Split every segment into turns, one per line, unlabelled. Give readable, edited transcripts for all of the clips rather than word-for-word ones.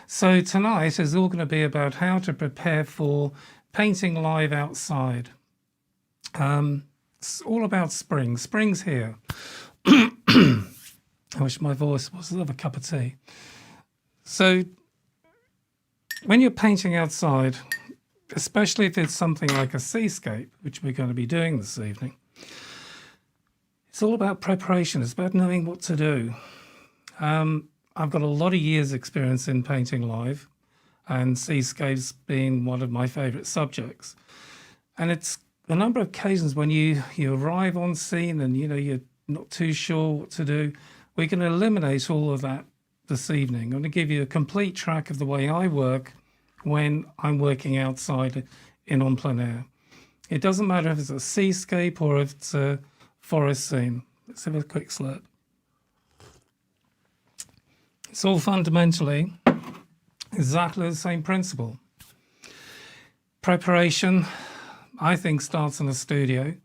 So tonight is all going to be about how to prepare for painting live outside. It's all about spring. Spring's here. I wish my voice was another cup of tea. So when you're painting outside, especially if it's something like a seascape, which we're going to be doing this evening, it's all about preparation. It's about knowing what to do. I've got a lot of years experience in painting live, and seascapes being one of my favourite subjects. And it's a number of occasions when you arrive on scene and you're not too sure what to do. We can eliminate all of that this evening. I'm going to give you a complete track of the way I work when I'm working outside on plein air. It doesn't matter if it's a seascape or if it's a forest scene. Let's have a quick slurp. It's all fundamentally exactly the same principle. Preparation, I think, starts in a studio.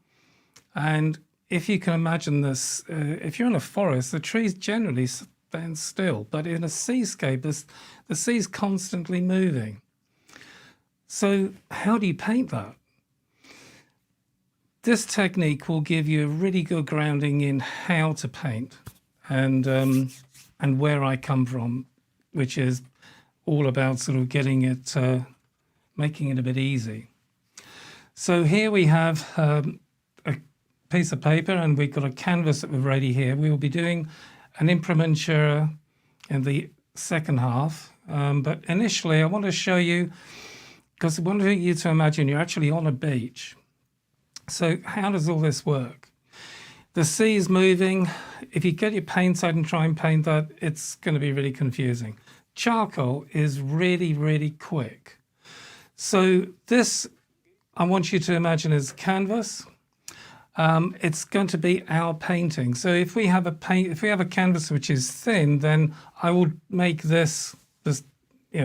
And if you can imagine this, if you're in a forest, the trees generally stand still. But in a seascape, the sea's constantly moving. So how do you paint that? This technique will give you a really good grounding in how to paint and where I come from, which is all about sort of getting it, making it a bit easy. So here we have a piece of paper and we've got a canvas that we're ready here. We will be doing an imprimatur in the second half. But initially I want to show you, because I want you to imagine you're actually on a beach. So how does all this work? The sea is moving. If you get your paints out and try and paint that, it's going to be really confusing. Charcoal is really, really quick. So this, I want you to imagine as canvas. It's going to be our painting. So if we have a canvas which is thin, then I will make this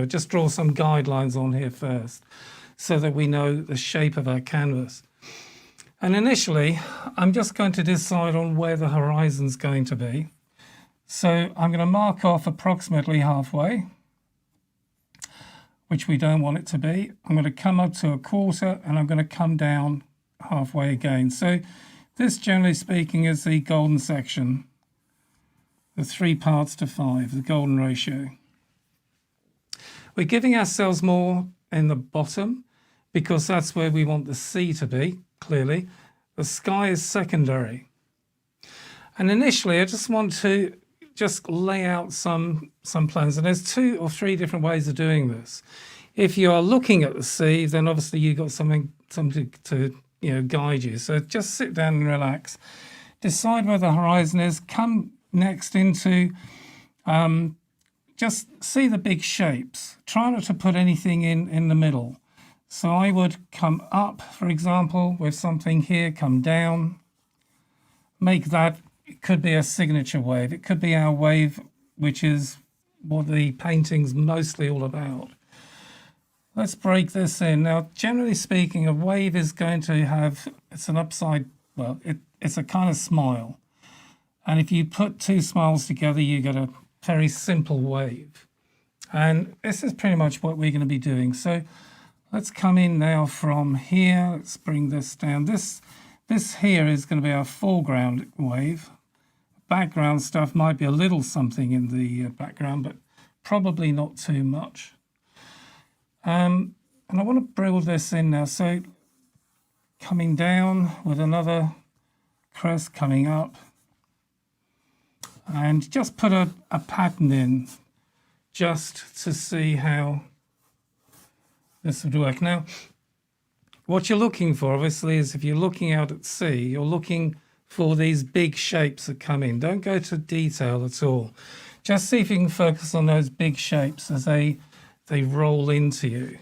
just draw some guidelines on here first, so that we know the shape of our canvas. And initially, I'm just going to decide on where the horizon's going to be. So I'm going to mark off approximately halfway, which we don't want it to be. I'm going to come up to a quarter and I'm going to come down halfway again. So this, generally speaking, is the golden section, the 3 parts to 5, the golden ratio. We're giving ourselves more in the bottom because that's where we want the sea to be. Clearly, the sky is secondary. And initially, I just want to lay out some plans. And there's 2 or 3 different ways of doing this. If you are looking at the sea, then obviously you've got something to guide you. So just sit down and relax. Decide where the horizon is. Come next into just see the big shapes. Try not to put anything in the middle. So I would come up, for example, with something here, come down, make that, it could be a signature wave. It could be our wave, which is what the painting's mostly all about. Let's break this in. Now, generally speaking, a wave is going to have, it's an upside, well, it's a kind of smile. And if you put 2 smiles together, you get a very simple wave. And this is pretty much what we're going to be doing. So let's come in now from here. Let's bring this down. This here is going to be our foreground wave. Background stuff might be a little something in the background, but probably not too much. And I want to build this in now. So coming down with another crest coming up. And just put a pattern in just to see how this would work. Now, what you're looking for, obviously, is if you're looking out at sea, you're looking for these big shapes that come in. Don't go to detail at all. Just see if you can focus on those big shapes as they roll into you.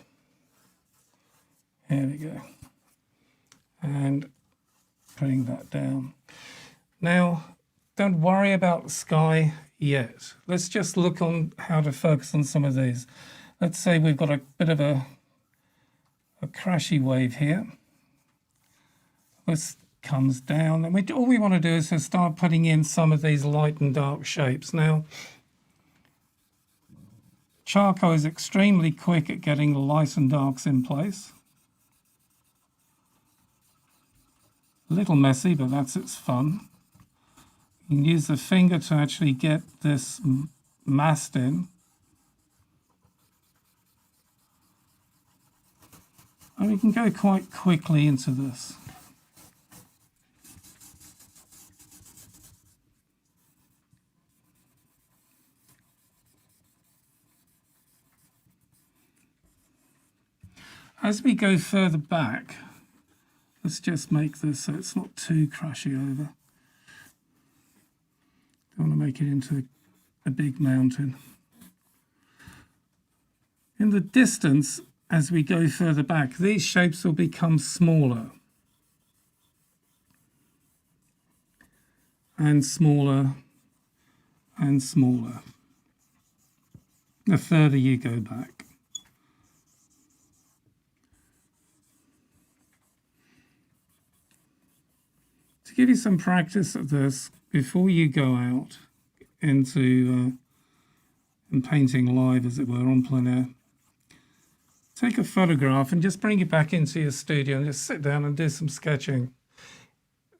Here we go. And putting that down. Now, don't worry about the sky yet. Let's just look on how to focus on some of these. Let's say we've got a bit of a crashy wave here. This comes down, and all we want to do is to start putting in some of these light and dark shapes. Now, Charcoal is extremely quick at getting the light and darks in place. A little messy, but that's its fun. You can use the finger to actually get this massed in. And we can go quite quickly into this. As we go further back, let's just make this so it's not too crashy over. Don't want to make it into a big mountain. In the distance, as we go further back, these shapes will become smaller and smaller and smaller the further you go back. To give you some practice at this, before you go out into and painting live, as it were, on plein air, take a photograph and just bring it back into your studio and just sit down and do some sketching.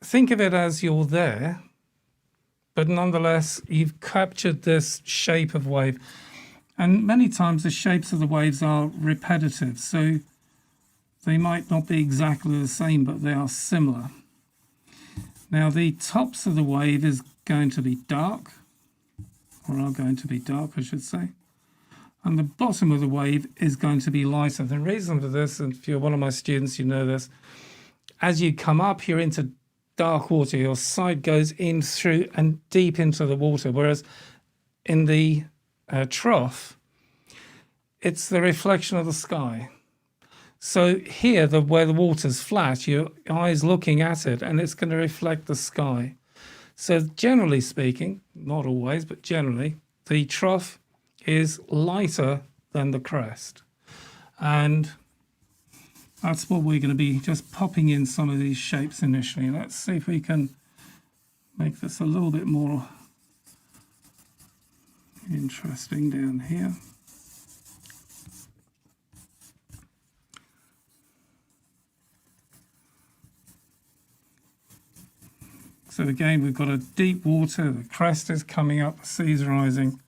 Think of it as you're there, but nonetheless, you've captured this shape of wave. And many times the shapes of the waves are repetitive, so they might not be exactly the same, but they are similar. Now, the tops of the wave is going to be dark, or are going to be dark, I should say. And the bottom of the wave is going to be lighter. The reason for this, and if you're one of my students, you know this, as you come up, you're into dark water. Your side goes in through and deep into the water, whereas in the trough, it's the reflection of the sky. So here, where the water's flat, your eye's looking at it, and it's going to reflect the sky. So generally speaking, not always, but generally, the trough is lighter than the crest. And that's what we're going to be just popping in some of these shapes initially. Let's see if we can make this a little bit more interesting down here. So again, we've got a deep water, the crest is coming up, the sea's rising.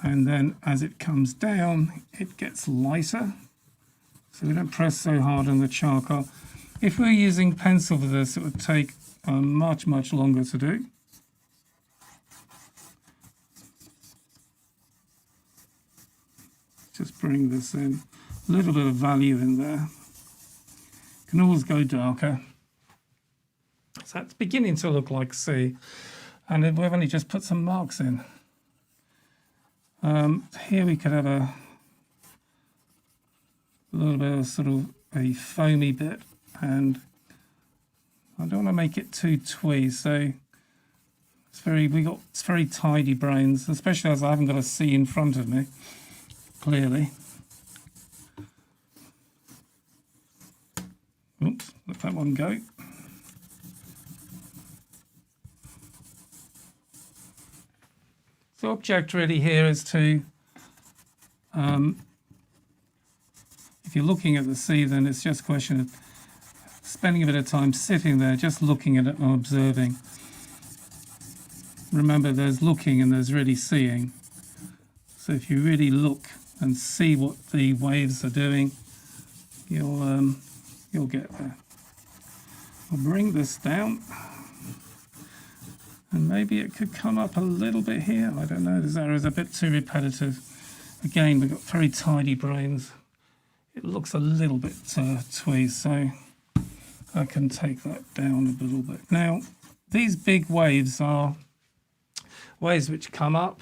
And then as it comes down, it gets lighter. So we don't press so hard on the charcoal. If we're using pencil for this, it would take much, much longer to do. Just bring this in. A little bit of value in there. Can always go darker. So that's beginning to look like sea. And then we've only just put some marks in. Here we could have a little bit of sort of a foamy bit, and I don't want to make it too twee, so it's very tidy brains, especially as I haven't got a sea in front of me, clearly. Oops, let that one go. The object really here is to, if you're looking at the sea, then it's just a question of spending a bit of time sitting there, just looking at it and observing. Remember, there's looking and there's really seeing. So if you really look and see what the waves are doing, you'll get there. I'll bring this down. And maybe it could come up a little bit here. I don't know. This area is a bit too repetitive. Again, we've got very tidy brains. It looks a little bit twee, so I can take that down a little bit. Now, these big waves are waves which come up.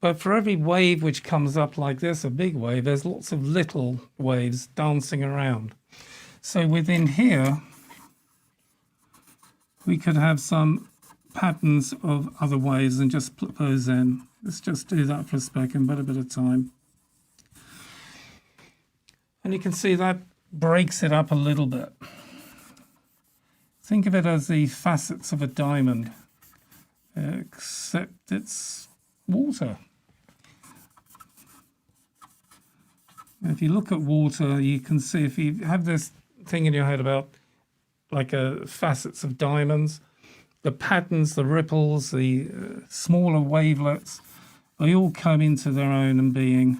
But for every wave which comes up like this, a big wave, there's lots of little waves dancing around. So within here, we could have some patterns of other waves and just put those in. Let's just do that for a second, but a bit of time. And you can see that breaks it up a little bit. Think of it as the facets of a diamond, except it's water. If you look at water, you can see, if you have this thing in your head about like facets of diamonds, the patterns, the ripples, the smaller wavelets, they all come into their own and being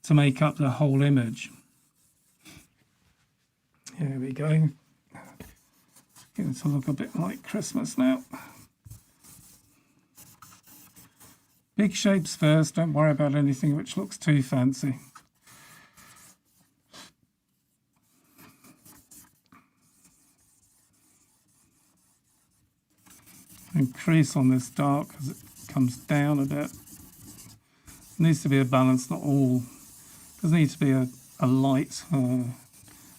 to make up the whole image. Here we go. Getting to look a bit like Christmas now. Big shapes first, don't worry about anything which looks too fancy. Increase on this dark as it comes down a bit. It needs to be a balance, not all. There needs to be a light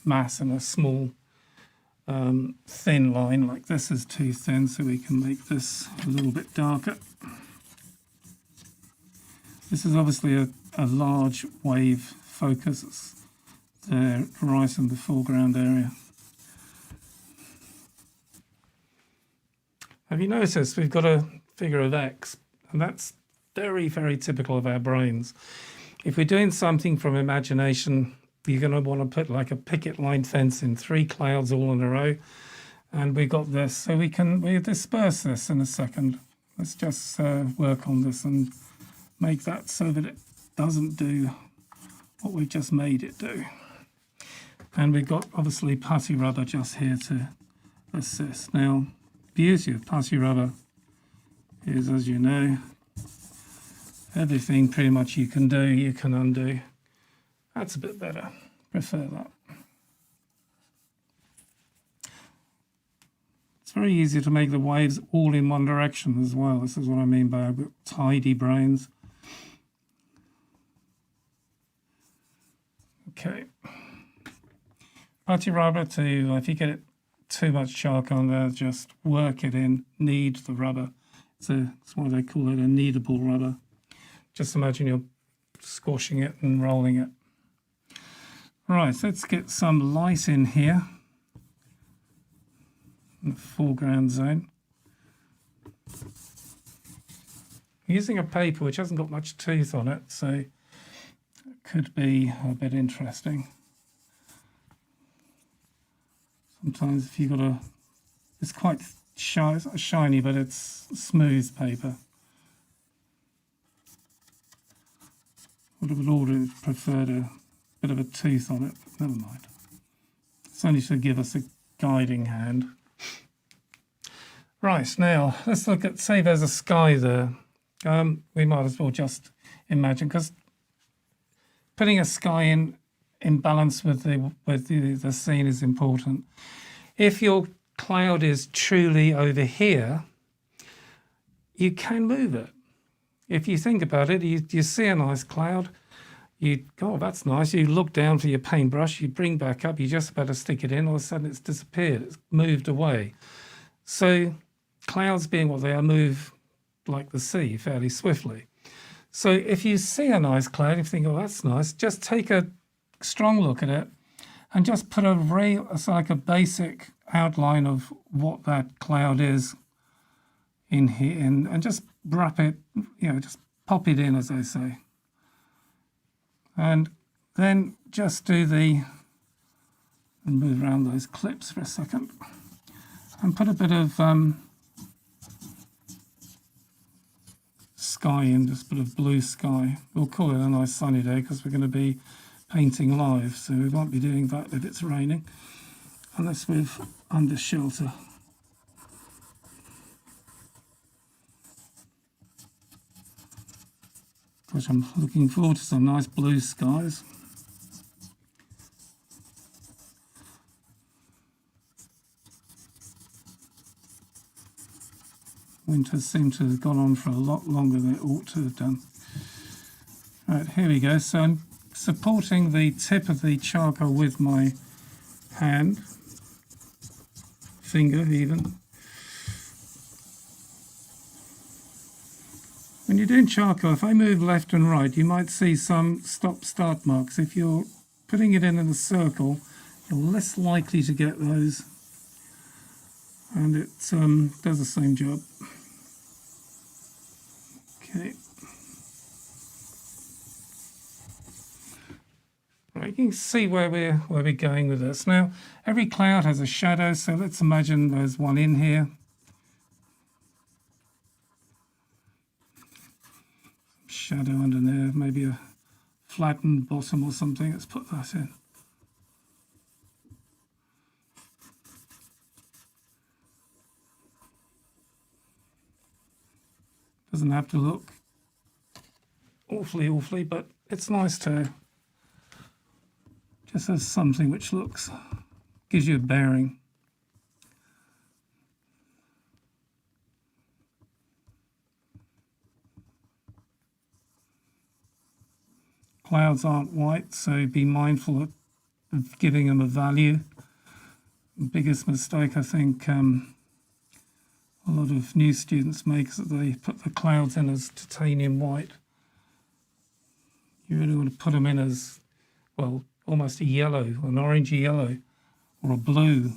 mass and a small thin line. Like this is too thin, so we can make this a little bit darker. This is obviously a large wave focus. There, right in the foreground area. Have you noticed we've got a figure of X, and that's very, very typical of our brains. If we're doing something from imagination, you're going to want to put like a picket line fence in 3 clouds all in a row, and we got this, so we'll disperse this in a second. Let's just work on this and make that so that it doesn't do what we've just made it do. And we've got obviously putty rubber just here to assist. Now, beauty of putty rubber is, as you know, everything pretty much you can do, you can undo. That's a bit better. Prefer that. It's very easy to make the waves all in one direction as well. This is what I mean by tidy brains. Okay. Putty rubber to, if you get it too much chalk on there, just work it in, knead the rubber. It's what they call it, a kneadable rubber. Just imagine you're squashing it and rolling it. Right, so let's get some light in here in the foreground zone. Using a paper which hasn't got much tooth on it, so it could be a bit interesting. Sometimes if you've got it's quite shiny, it's not shiny, but it's smooth paper. Would have already preferred a bit of a tooth on it, but never mind. It's only to give us a guiding hand. Right, now let's look at, say there's a sky there. We might as well just imagine, because putting a sky in balance with the scene is important. If your cloud is truly over here, you can move it. If you think about it, you see a nice cloud, oh, that's nice. You look down for your paintbrush, you bring back up, you're just about to stick it in, all of a sudden it's disappeared, it's moved away. So clouds being what they are, move like the sea fairly swiftly. So if you see a nice cloud, you think, oh, that's nice, just take a strong look at it and just put it's like a basic outline of what that cloud is in here, and just wrap it, just pop it in, as they say. And then just and move around those clips for a second, and put a bit of sky in, just a bit of blue sky. We'll call it a nice sunny day because we're going to be painting live, so we won't be doing that if it's raining, unless we're under shelter. Which I'm looking forward to some nice blue skies. Winters seem to have gone on for a lot longer than it ought to have done. Right, here we go. So I'm supporting the tip of the charcoal with my hand, finger even. When you're doing charcoal, if I move left and right, you might see some stop-start marks. If you're putting it in a circle, you're less likely to get those, and it does the same job. Okay. Right, you can see where we're going with this. Now, every cloud has a shadow, so let's imagine there's one in here. Shadow under there, maybe a flattened bottom or something. Let's put that in. Doesn't have to look awfully, but it's nice to just have something which gives you a bearing. Clouds aren't white, so be mindful of giving them a value. The biggest mistake I think a lot of new students make is that they put the clouds in as titanium white. You really want to put them in as, well, almost a yellow, an orangey yellow, or a blue,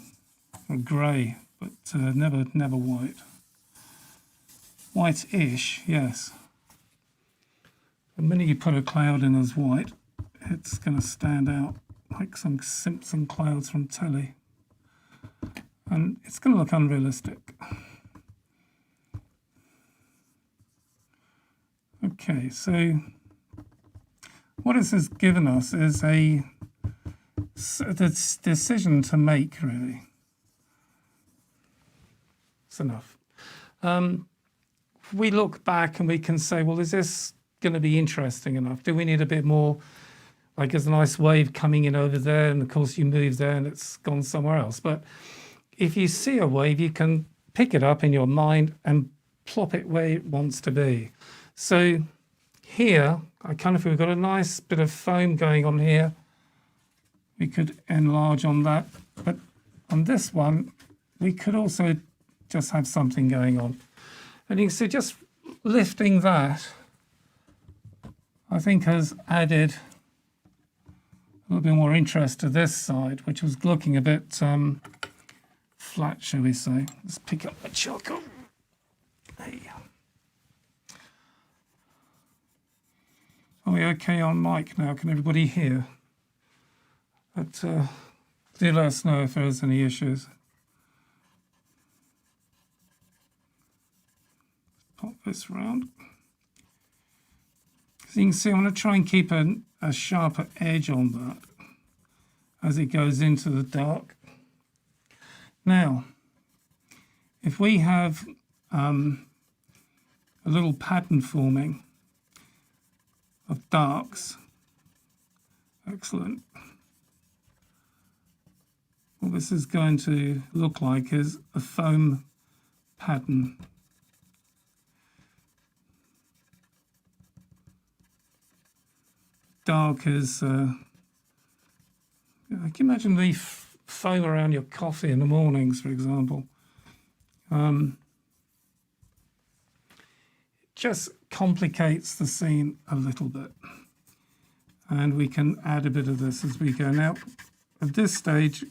or a grey, but never white. White-ish, yes. The minute you put a cloud in as white, it's going to stand out like some Simpson clouds from telly. And it's going to look unrealistic. Okay, so what this has given us is a decision to make, really. It's enough. We look back and we can say, well, is this going to be interesting enough? Do we need a bit more? Like there's a nice wave coming in over there, and of course you move there and it's gone somewhere else. But if you see a wave, you can pick it up in your mind and plop it where it wants to be. So here, we've got a nice bit of foam going on here. We could enlarge on that. But on this one, we could also just have something going on. And you can see just lifting that, I think, has added a little bit more interest to this side, which was looking a bit flat, shall we say. Let's pick up my charcoal. Hey. Are we okay on mic now? Can everybody hear? But do let us know if there's any issues. Pop this round. So you can see I'm going to try and keep a sharper edge on that as it goes into the dark. Now, if we have a little pattern forming of darks, excellent. What this is going to look like is a foam pattern. Dark is, I can imagine the foam around your coffee in the mornings, for example. Just complicates the scene a little bit. And we can add a bit of this as we go. Now, at this stage,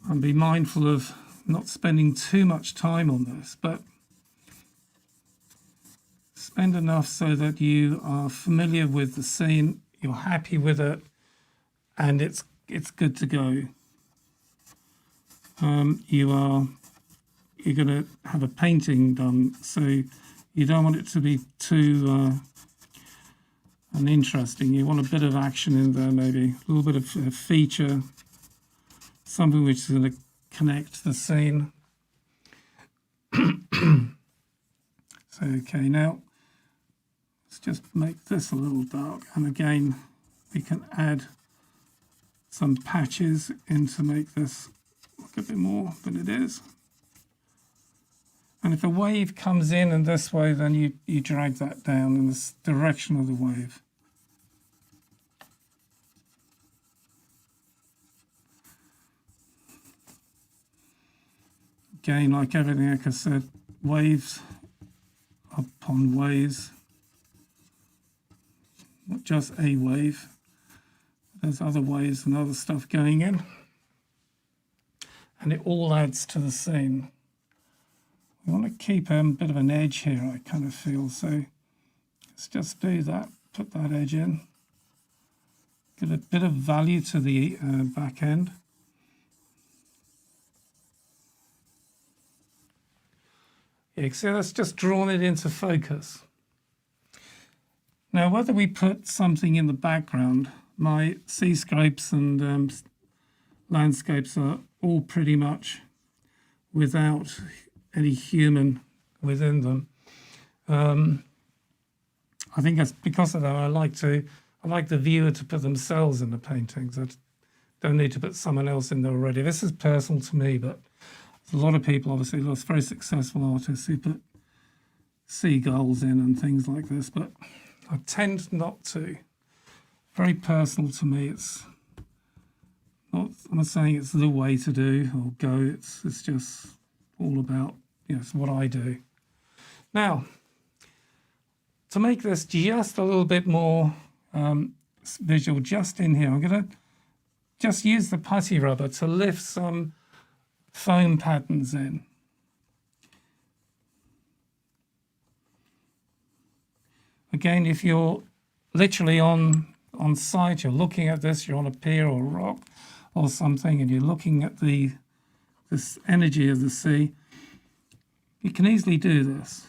I'll be mindful of not spending too much time on this, but spend enough so that you are familiar with the scene, you're happy with it, and it's good to go. You're going to have a painting done, so you don't want it to be too uninteresting. You want a bit of action in there, maybe a little bit of a feature, something which is going to connect the scene. So, okay, now let's just make this a little dark, and again we can add some patches in to make this look a bit more than it is. And if a wave comes in this way, then you drag that down in this direction of the wave. Again, like everything, like I said, waves upon waves. Not just a wave. There's other waves and other stuff going in. And it all adds to the scene. We want to keep a bit of an edge here, I kind of feel. So let's just do that, put that edge in. Give a bit of value to the back end. Yeah, so that's just drawn it into focus. Now, whether we put something in the background, my seascapes and landscapes are all pretty much without any human within them. I think that's because of that. I like the viewer to put themselves in the paintings. I don't need to put someone else in there already. This is personal to me, but there's a lot of people, obviously, lots of very successful artists who put seagulls in and things like this, but I tend not to. Very personal to me. It's not, I'm not saying it's the way to do or go. It's just all about, it's what I do. Now, to make this just a little bit more visual, just in here, I'm going to just use the putty rubber to lift some foam patterns in. Again, if you're literally on site, you're looking at this, you're on a pier or a rock or something, and you're looking at this energy of the sea, you can easily do this.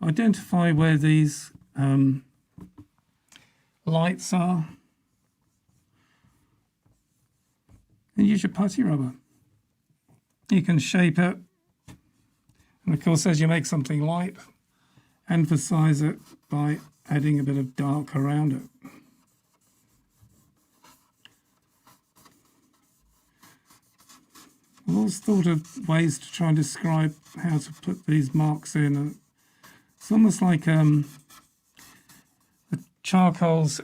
Identify where these lights are, and use your putty rubber. You can shape it, and of course, as you make something light, emphasize it by adding a bit of dark around it. I've always thought of ways to try and describe how to put these marks in. It's almost like the charcoal's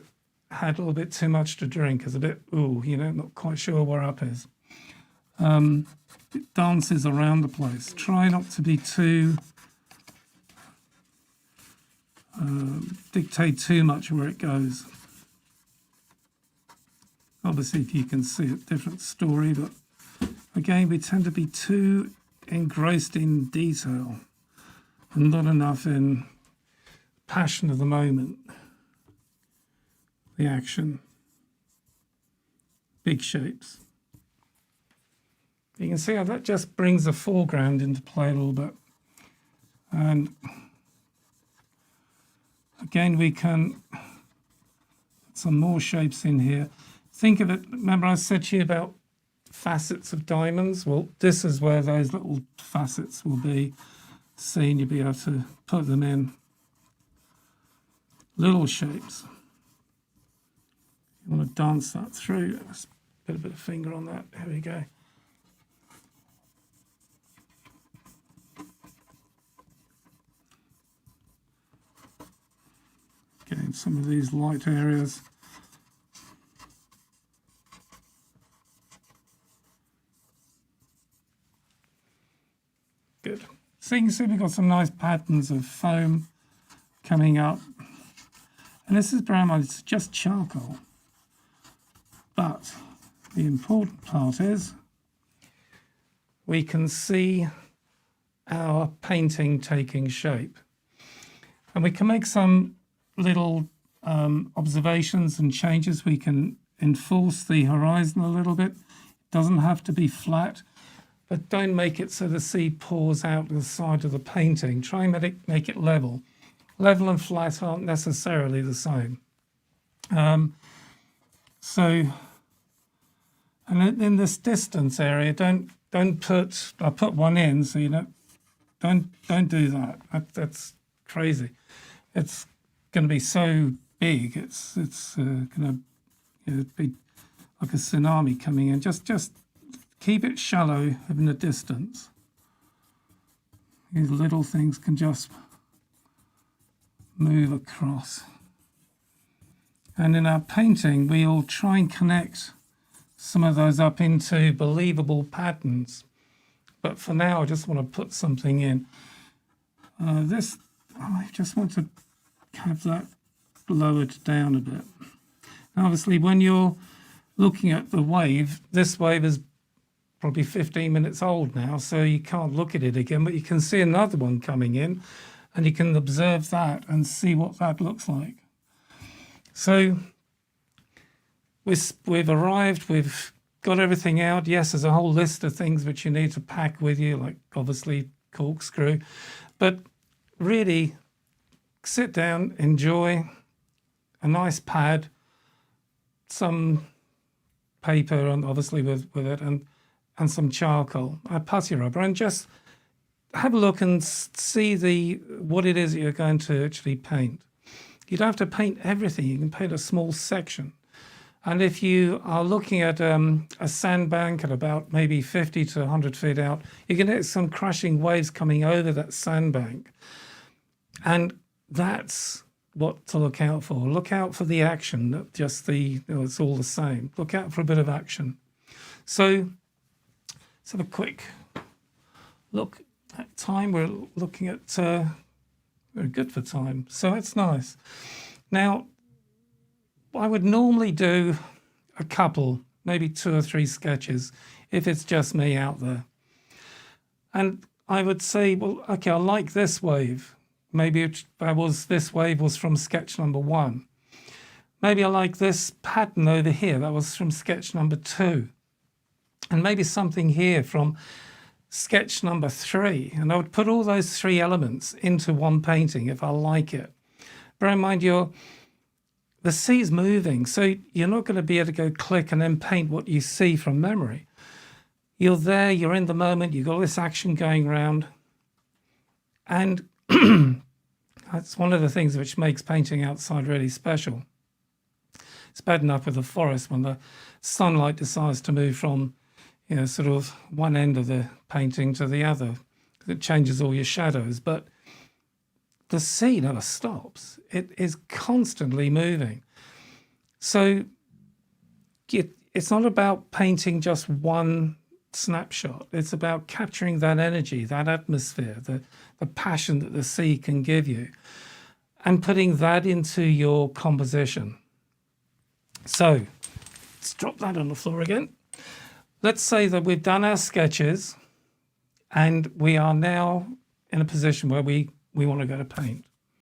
had a little bit too much to drink. It's a bit, not quite sure where up is. It dances around the place. Try not to be too, dictate too much where it goes. Obviously, if you can see it, different story, but again, we tend to be too engrossed in detail and not enough in passion of the moment, the action, big shapes. You can see how that just brings the foreground into play a little bit. And again, we can put some more shapes in here. Think of it, remember I said to you about facets of diamonds? Well, this is where those little facets will be seen. You'll be able to put them in little shapes. You want to dance that through. Let's put a bit of finger on that. Here we go. Getting some of these light areas. Good. So you can see we've got some nice patterns of foam coming up. And this is brown, it's just charcoal. But the important part is we can see our painting taking shape. And we can make some little observations and changes. We can enforce the horizon a little bit. It doesn't have to be flat, but don't make it so the sea pours out the side of the painting. Try and make it level. Level and flat aren't necessarily the same. So, and in this distance area, don't put. I put one in, so don't do that. That's crazy. It's going to be so big. It's going to be like a tsunami coming in. Just keep it shallow in the distance. These little things can just move across. And in our painting, we'll try and connect some of those up into believable patterns. But for now, I just want to put something in. I just want to have that lowered down a bit. Now, obviously, when you're looking at the wave, this wave is probably 15 minutes old now, so you can't look at it again, but you can see another one coming in, and you can observe that and see what that looks like. So we've arrived, we've got everything out. Yes, there's a whole list of things which you need to pack with you, like obviously corkscrew, but really sit down, enjoy a nice pad, some paper, and obviously with it, and some charcoal, a putty rubber, and just have a look and see what it is that you're going to actually paint. You don't have to paint everything. You can paint a small section. And if you are looking at a sandbank at about maybe 50 to 100 feet out, you can get some crashing waves coming over that sandbank. And that's what to look out for. Look out for the action, not just it's all the same. Look out for a bit of action. So let's have a quick look at time. We're looking at, we're good for time, so it's nice. Now, I would normally do a couple, maybe 2 or 3 sketches, if it's just me out there. And I would say, well, okay, I like this wave. Maybe this wave was from sketch number 1. Maybe I like this pattern over here. That was from sketch number 2. And maybe something here from sketch number 3. And I would put all those 3 elements into one painting if I like it. Bear in mind, the sea's moving, so you're not going to be able to go click and then paint what you see from memory. You're there, you're in the moment, you've got all this action going around. And that's one of the things which makes painting outside really special. It's bad enough with the forest when the sunlight decides to move from, sort of one end of the painting to the other. It changes all your shadows, but the sea never stops. It is constantly moving. So it's not about painting just one snapshot. It's about capturing that energy, that atmosphere, the passion that the sea can give you, and putting that into your composition. So let's drop that on the floor again. Let's say that we've done our sketches and we are now in a position where we want to go to paint.